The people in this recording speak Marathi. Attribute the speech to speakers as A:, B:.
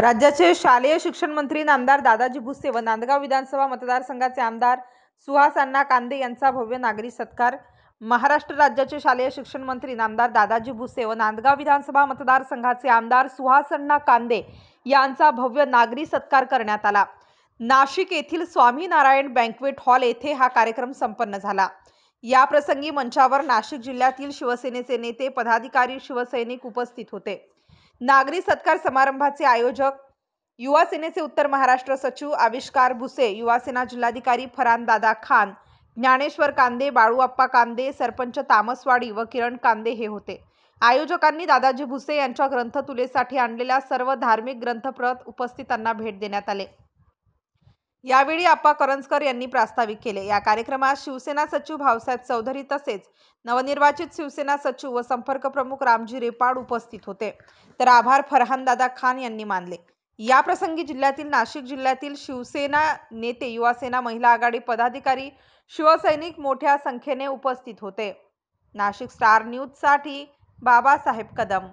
A: राज्याचे शालेय शिक्षण मंत्री नामदार दादाजी भुसे व नांदगाव विधानसभा मतदारसंघाचे आमदार सुहास अण्णा कांदे यांचा भव्य नागरी सत्कार। महाराष्ट्र राज्याचे शालेय शिक्षण मंत्री नामदार दादाजी भुसे व नांदगाव विधानसभा मतदारसंघाचे आमदार सुहास अण्णा कांदे यांचा भव्य नागरी सत्कार करण्यात आला। नाशिक येथील स्वामीनारायण बँक्वेट हॉल येथे हा कार्यक्रम संपन्न झाला। या प्रसंगी मंचावर नाशिक जिल्ह्यातील शिवसेनेचे नेते, पदाधिकारी, शिवसैनिक उपस्थित होते। नागरी सत्कार समारंभाचे आयोजक युवा सेनेचे उत्तर महाराष्ट्र सचिव आविष्कार भुसे, युवा सेना जिल्हाधिकारी फरहान दादा खान, ज्ञानेश्वर कांदे, बाळूअप्पा कांदे, सरपंच तामसवाडी व किरण कांदे हे होते। आयोजकांनी दादाजी भुसे यांच्या ग्रंथतुलेसाठी आणलेल्या सर्व धार्मिक ग्रंथप्रत उपस्थितांना भेट देण्यात आले। यावेळी आप्पा करंजकर यांनी प्रास्ताविक केले। या कार्यक्रमात शिवसेना सचिव भाऊसाहेब चौधरी तसेच नवनिर्वाचित शिवसेना सचिव व संपर्क प्रमुख रामजी रेपाड उपस्थित होते, तर आभार फरहान दादा खान यांनी मानले। या प्रसंगी जिल्ह्यातील नाशिक जिल्ह्यातील शिवसेना नेते, युवा सेना महिला आघाडी पदाधिकारी, शिवसैनिक मोठ्या संख्येने उपस्थित होते। नाशिक स्टार न्यूज साठी बाबासाहेब कदम।